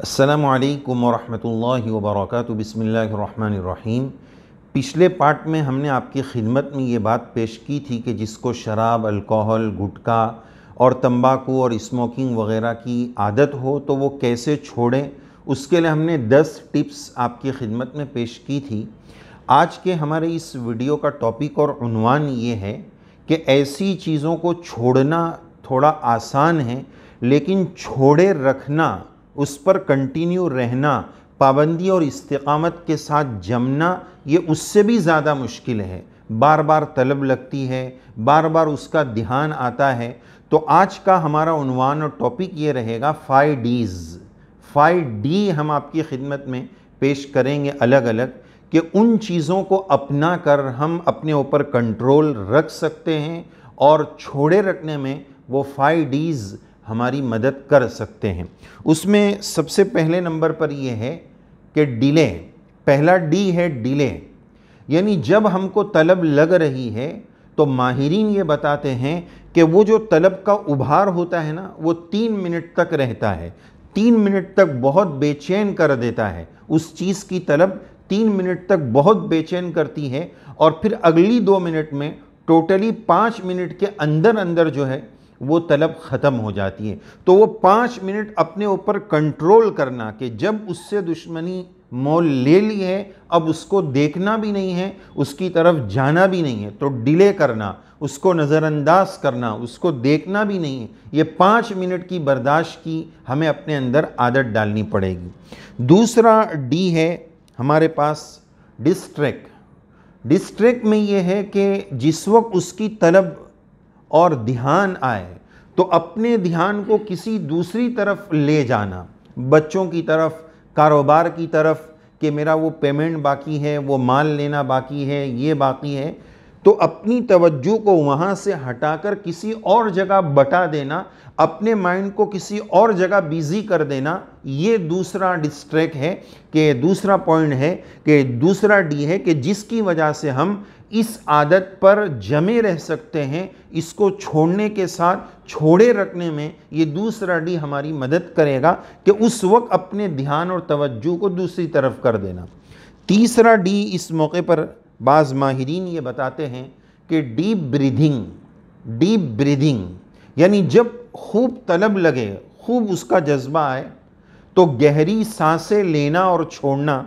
السلام علیکم ورحمۃ اللہ وبرکاتہ۔ بسم اللہ الرحمن الرحیم۔ پچھلے پارٹ میں ہم نے آپ کی خدمت میں یہ بات پیش کی تھی کہ جس کو شراب، الکوہل، گٹکا اور تمباکو اور اسموکنگ وغیرہ کی عادت ہو تو وہ کیسے چھوڑیں، اس کے لیے ہم نے 10 ٹپس آپ کی خدمت میں پیش کی تھی۔ آج کے ہمارے اس ویڈیو کا ٹاپک اور عنوان یہ ہے کہ ایسی چیزوں کو چھوڑنا تھوڑا آسان ہے، لیکن چھوڑے رکھنا، اس پر کنٹینیو رہنا، پابندی اور استقامت کے ساتھ جمنا، یہ اس سے بھی زیادہ مشکل ہے۔ بار بار طلب لگتی ہے، بار بار اس کا دھیان آتا ہے۔ تو آج کا ہمارا عنوان اور ٹاپک یہ رہے گا 5 ڈیز۔ 5 ڈی ہم آپ کی خدمت میں پیش کریں گے الگ الگ، کہ ان چیزوں کو اپنا کر ہم اپنے اوپر کنٹرول رکھ سکتے ہیں اور چھوڑے رکھنے میں وہ 5 ڈیز ہماری مدد کر سکتے ہیں۔ اس میں سب سے پہلے نمبر پر یہ ہے کہ ڈیلے۔ پہلا ڈی ہے ڈیلے، یعنی جب ہم کو طلب لگ رہی ہے تو ماہرین یہ بتاتے ہیں کہ وہ جو طلب کا ابھار ہوتا ہے نا، وہ 3 منٹ تک رہتا ہے۔ 3 منٹ تک بہت بے چین کر دیتا ہے، اس چیز کی طلب 3 منٹ تک بہت بے چین کرتی ہے، اور پھر اگلی 2 منٹ میں ٹوٹلی 5 منٹ کے اندر اندر جو ہے وہ طلب ختم ہو جاتی ہے۔ تو وہ 5 منٹ اپنے اوپر کنٹرول کرنا کہ جب اس سے دشمنی مول لے لی ہے، اب اس کو دیکھنا بھی نہیں ہے، اس کی طرف جانا بھی نہیں ہے، تو ڈیلے کرنا، اس کو نظر انداز کرنا، اس کو دیکھنا بھی نہیں ہے۔ یہ 5 منٹ کی برداشت کی ہمیں اپنے اندر عادت ڈالنی پڑے گی۔ دوسرا ڈی ہے ہمارے پاس ڈسٹریکٹ۔ ڈسٹریکٹ میں یہ ہے کہ جس وقت اس کی طلب اور دھیان آئے تو اپنے دھیان کو کسی دوسری طرف لے جانا، بچوں کی طرف، کاروبار کی طرف، کہ میرا وہ پیمنٹ باقی ہے، وہ مال لینا باقی ہے، یہ باقی ہے، تو اپنی توجہ کو وہاں سے ہٹا کر کسی اور جگہ بٹا دینا، اپنے مائنڈ کو کسی اور جگہ بیزی کر دینا، یہ دوسرا ڈسٹریکٹ ہے، کہ دوسرا پوائنٹ ہے، کہ دوسرا ڈی ہے، کہ جس کی وجہ سے ہم اس عادت پر جمے رہ سکتے ہیں۔ اس کو چھوڑنے کے ساتھ چھوڑے رکھنے میں یہ دوسرا ڈی ہماری مدد کرے گا کہ اس وقت اپنے دھیان اور توجہ کو دوسری طرف کر دینا۔ تیسرا ڈی اس موقع پر بعض ماہرین یہ بتاتے ہیں کہ ڈیپ بریدنگ۔ ڈیپ بریدنگ یعنی جب خوب طلب لگے، خوب اس کا جذبہ آئے، تو گہری سانسیں لینا اور چھوڑنا۔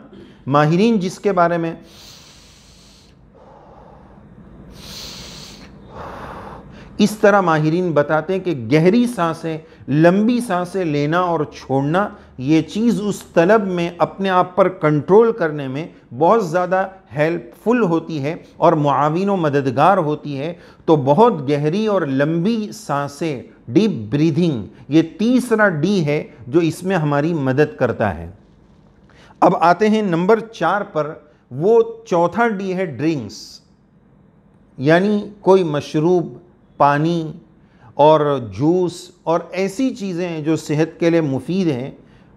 ماہرین جس کے بارے میں اس طرح ماہرین بتاتے ہیں کہ گہری سانسیں، لمبی سانسیں لینا اور چھوڑنا، یہ چیز اس طلب میں اپنے آپ پر کنٹرول کرنے میں بہت زیادہ ہیلپ فل ہوتی ہے اور معاون و مددگار ہوتی ہے۔ تو بہت گہری اور لمبی سانسیں، ڈیپ بریدنگ، یہ تیسرا ڈی ہے جو اس میں ہماری مدد کرتا ہے۔ اب آتے ہیں نمبر 4 پر، وہ چوتھا ڈی ہے ڈرنکس، یعنی کوئی مشروب، پانی اور جوس اور ایسی چیزیں جو صحت کے لیے مفید ہیں،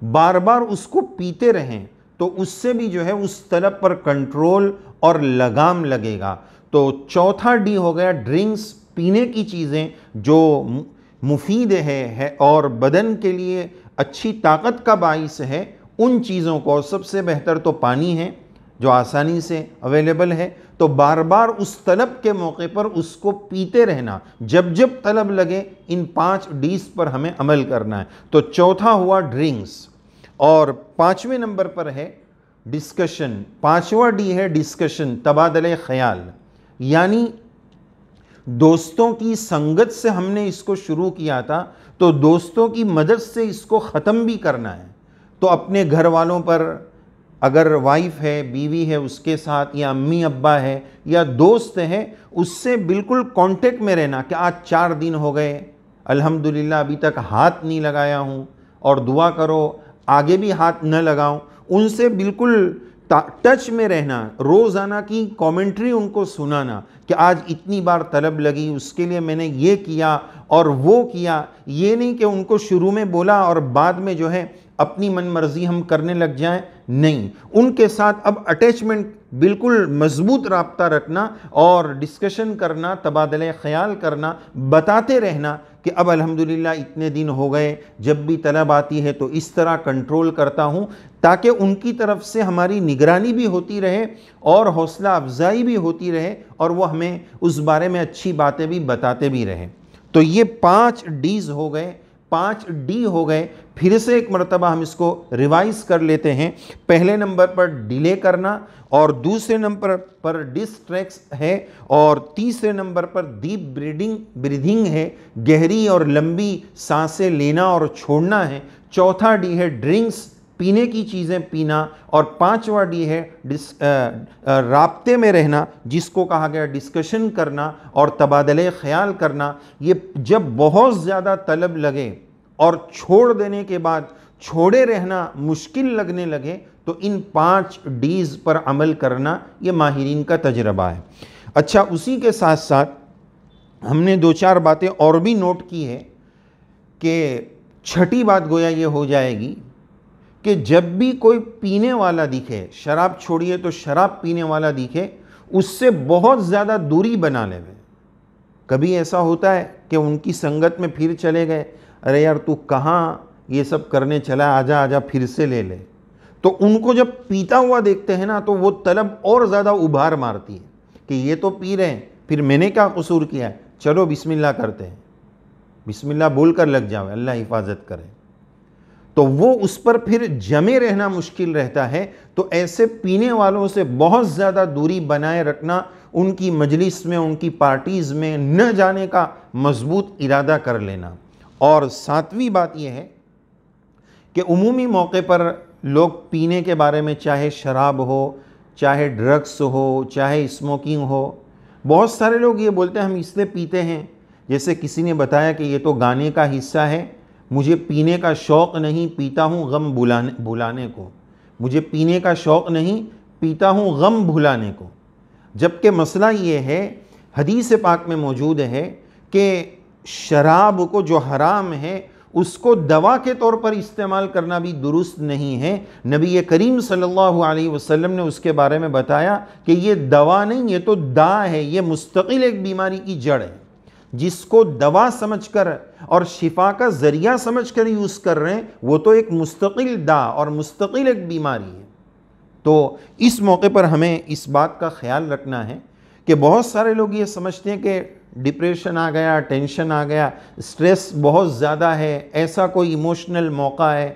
بار بار اس کو پیتے رہیں تو اس سے بھی جو ہے اس طلب پر کنٹرول اور لگام لگے گا۔ تو چوتھا ڈی ہو گیا ڈرنکس، پینے کی چیزیں جو مفید ہے اور بدن کے لیے اچھی طاقت کا باعث ہے، ان چیزوں کو، سب سے بہتر تو پانی ہے جو آسانی سے اویلیبل ہے، تو بار بار اس طلب کے موقع پر اس کو پیتے رہنا، جب جب طلب لگے ان 5 ڈیز پر ہمیں عمل کرنا ہے۔ تو چوتھا ہوا ڈرنکس، اور 5ویں نمبر پر ہے ڈسکشن۔ 5واں ڈی ہے ڈسکشن، تبادلہ خیال، یعنی دوستوں کی سنگت سے ہم نے اس کو شروع کیا تھا، تو دوستوں کی مدد سے اس کو ختم بھی کرنا ہے۔ تو اپنے گھر والوں پر، اگر وائف ہے، بیوی ہے، اس کے ساتھ، یا امی ابا ہے، یا دوست ہے، اس سے بالکل کانٹیکٹ میں رہنا کہ آج 4 دن ہو گئے، الحمدللہ ابھی تک ہاتھ نہیں لگایا ہوں، اور دعا کرو آگے بھی ہاتھ نہ لگاؤں۔ ان سے بالکل ٹچ میں رہنا، روزانہ کی کامنٹری ان کو سنانا کہ آج اتنی بار طلب لگی، اس کے لیے میں نے یہ کیا اور وہ کیا۔ یہ نہیں کہ ان کو شروع میں بولا اور بعد میں جو ہے اپنی من مرضی ہم کرنے لگ جائیں، نہیں، ان کے ساتھ اب اٹیچمنٹ، بالکل مضبوط رابطہ رکھنا اور ڈسکشن کرنا، تبادلہ خیال کرنا، بتاتے رہنا کہ اب الحمدللہ اتنے دن ہو گئے، جب بھی طلب آتی ہے تو اس طرح کنٹرول کرتا ہوں، تاکہ ان کی طرف سے ہماری نگرانی بھی ہوتی رہے اور حوصلہ افزائی بھی ہوتی رہے، اور وہ ہمیں اس بارے میں اچھی باتیں بھی بتاتے بھی رہیں۔ تو یہ 5 ڈیز ہو گئے، 5 ڈی ہو گئے۔ پھر سے ایک مرتبہ ہم اس کو ریوائز کر لیتے ہیں۔ پہلے نمبر پر ڈیلے کرنا، اور دوسرے نمبر پر ڈسٹریکس ہے، اور تیسرے نمبر پر ڈیپ بریدنگ ہے، گہری اور لمبی سانسیں لینا اور چھوڑنا ہے۔ چوتھا ڈی ہے ڈرنکس، پینے کی چیزیں پینا، اور 5واں ڈی ہے رابطے میں رہنا، جس کو کہا گیا ڈسکشن کرنا اور تبادلہ خیال کرنا۔ یہ جب بہت زیادہ طلب لگے اور چھوڑ دینے کے بعد چھوڑے رہنا مشکل لگنے لگے، تو ان 5 ڈیز پر عمل کرنا یہ ماہرین کا تجربہ ہے۔ اچھا، اسی کے ساتھ ساتھ ہم نے 2-4 باتیں اور بھی نوٹ کی ہے، کہ چھٹی بات گویا یہ ہو جائے گی کہ جب بھی کوئی پینے والا دکھے، شراب چھوڑیے تو شراب پینے والا دکھے، اس سے بہت زیادہ دوری بنا لے۔ کبھی ایسا ہوتا ہے کہ ان کی سنگت میں پھر چلے گئے، ارے یار تو کہاں یہ سب کرنے چلا، آجا آجا پھر سے لے لے۔ تو ان کو جب پیتا ہوا دیکھتے ہیں نا، تو وہ طلب اور زیادہ ابھار مارتی ہے کہ یہ تو پی رہے ہیں، پھر میں نے کیا قصور کیا ہے، چلو بسم اللہ کرتے ہیں، بسم اللہ بول کر لگ جاؤ، اللہ حفاظت کرے۔ تو وہ اس پر پھر جمے رہنا مشکل رہتا ہے۔ تو ایسے پینے والوں سے بہت زیادہ دوری بنائے رکھنا، ان کی مجلس میں، ان کی پارٹیز میں نہ جانے کا مضبوط ارادہ کر لینا۔ اور 7ویں بات یہ ہے کہ عمومی موقع پر لوگ پینے کے بارے میں، چاہے شراب ہو، چاہے ڈرگس ہو، چاہے اسموکنگ ہو، بہت سارے لوگ یہ بولتے ہیں ہم اس لیے پیتے ہیں، جیسے کسی نے بتایا کہ یہ تو گانے کا حصہ ہے، مجھے پینے کا شوق نہیں، پیتا ہوں غم بھلانے کو، مجھے پینے کا شوق نہیں، پیتا ہوں غم بھلانے کو۔ جبکہ مسئلہ یہ ہے، حدیث پاک میں موجود ہے کہ شراب کو جو حرام ہے، اس کو دوا کے طور پر استعمال کرنا بھی درست نہیں ہے۔ نبی کریم صلی اللہ علیہ وسلم نے اس کے بارے میں بتایا کہ یہ دوا نہیں، یہ تو داء ہے، یہ مستقل ایک بیماری کی جڑ ہے، جس کو دوا سمجھ کر اور شفا کا ذریعہ سمجھ کر یوز کر رہے ہیں، وہ تو ایک مستقل داء اور مستقل ایک بیماری ہے۔ تو اس موقع پر ہمیں اس بات کا خیال رکھنا ہے کہ بہت سارے لوگ یہ سمجھتے ہیں کہ ڈپریشن آ گیا، ٹینشن آ گیا، سٹریس بہت زیادہ ہے، ایسا کوئی ایموشنل موقع ہے،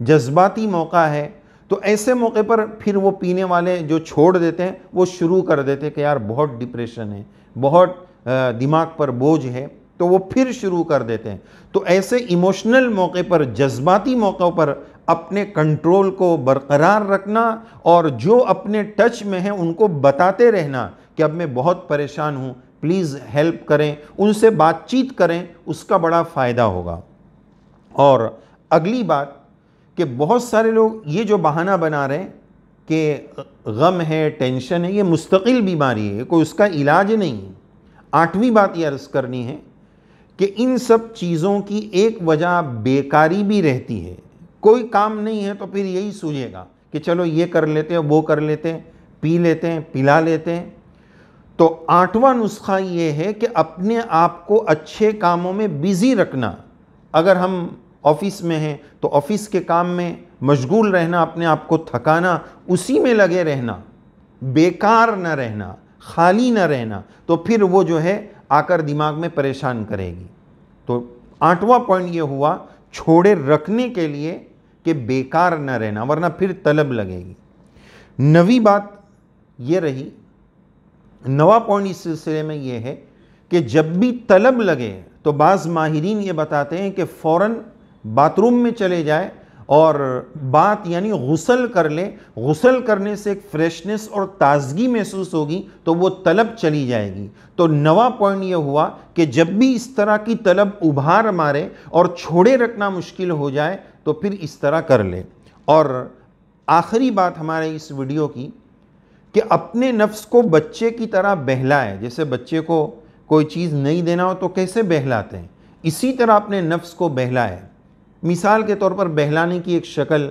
جذباتی موقع ہے، تو ایسے موقع پر پھر وہ پینے والے جو چھوڑ دیتے ہیں، وہ شروع کر دیتے ہیں کہ یار بہت ڈپریشن ہے، بہت دماغ پر بوجھ ہے، تو وہ پھر شروع کر دیتے ہیں۔ تو ایسے ایموشنل موقع پر، جذباتی موقع پر اپنے کنٹرول کو برقرار رکھنا، اور جو اپنے ٹچ میں ہیں ان کو بتاتے رہنا کہ اب میں بہت پریشان ہوں، پلیز ہیلپ کریں، ان سے بات چیت کریں، اس کا بڑا فائدہ ہوگا۔ اور اگلی بات کہ بہت سارے لوگ یہ جو بہانہ بنا رہے ہیں کہ غم ہے، ٹینشن ہے، یہ مستقل بیماری ہے، کوئی اس کا علاج نہیں ہے۔ 8ویں بات یہ عرض کرنی ہے کہ ان سب چیزوں کی ایک وجہ بیکاری بھی رہتی ہے۔ کوئی کام نہیں ہے تو پھر یہی سوچے گا کہ چلو یہ کر لیتے ہیں، وہ کر لیتے ہیں، پی لیتے ہیں، پلا لیتے ہیں۔ تو 8واں نسخہ یہ ہے کہ اپنے آپ کو اچھے کاموں میں بیزی رکھنا۔ اگر ہم آفس میں ہیں تو آفس کے کام میں مشغول رہنا، اپنے آپ کو تھکانا، اسی میں لگے رہنا، بیکار نہ رہنا، خالی نہ رہنا، تو پھر وہ جو ہے آ کر دماغ میں پریشان کرے گی۔ تو 8واں پوائنٹ یہ ہوا چھوڑے رکھنے کے لیے کہ بیکار نہ رہنا، ورنہ پھر طلب لگے گی۔ 9ویں بات یہ رہی، 9واں پوائنٹ اس سلسلے میں یہ ہے کہ جب بھی طلب لگے تو بعض ماہرین یہ بتاتے ہیں کہ فوراً باتھ روم میں چلے جائے اور بات یعنی غسل کر لے۔ غسل کرنے سے ایک فریشنس اور تازگی محسوس ہوگی تو وہ طلب چلی جائے گی۔ تو 9واں پوائنٹ یہ ہوا کہ جب بھی اس طرح کی طلب ابھار مارے اور چھوڑے رکھنا مشکل ہو جائے تو پھر اس طرح کر لے۔ اور آخری بات ہمارے اس ویڈیو کی کہ اپنے نفس کو بچے کی طرح بہلائے۔ جیسے بچے کو کوئی چیز نہیں دینا ہو تو کیسے بہلاتے ہیں، اسی طرح اپنے نفس کو بہلائے۔ مثال کے طور پر بہلانے کی ایک شکل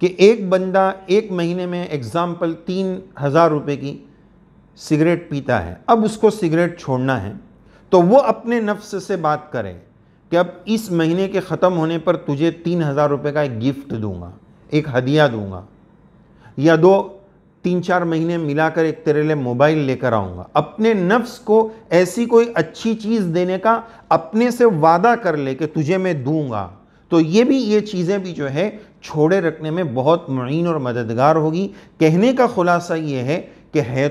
کہ ایک بندہ ایک مہینے میں ایگزامپل 3000 روپے کی سگریٹ پیتا ہے، اب اس کو سگریٹ چھوڑنا ہے، تو وہ اپنے نفس سے بات کرے کہ اب اس مہینے کے ختم ہونے پر تجھے 3,000 روپے کا ایک گفٹ دوں گا، ایک ہدیہ دوں گا، یا 3-4 مہینے ملا کر ایک تیرے لیے موبائل لے کر آؤں گا۔ اپنے نفس کو ایسی کوئی اچھی چیز دینے کا اپنے سے وعدہ کر لے کہ تجھے میں دوں گا، تو یہ چیزیں بھی جو ہے چھوڑے رکھنے میں بہت معین اور مددگار ہوگی۔ کہنے کا خلاصہ یہ ہے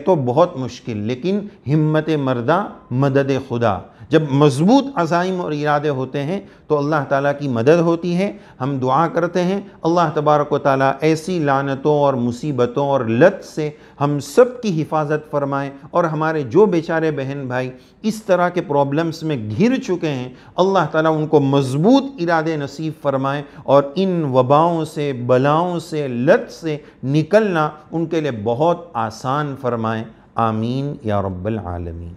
تو بہت مشکل، لیکن ہمت مردہ مدد خدا، جب مضبوط عزائم اور ارادے ہوتے ہیں تو اللہ تعالیٰ کی مدد ہوتی ہے۔ ہم دعا کرتے ہیں اللہ تبارک و تعالیٰ ایسی لعنتوں اور مصیبتوں اور لت سے ہم سب کی حفاظت فرمائے، اور ہمارے جو بیچارے بہن بھائی اس طرح کے پرابلمز میں گھر چکے ہیں، اللہ تعالیٰ ان کو مضبوط ارادے نصیب فرمائے، اور ان وباؤں سے، بلاؤں سے، لت سے نکلنا ان کے لیے بہت آسان فرمائے۔ آمین یا رب العالمین۔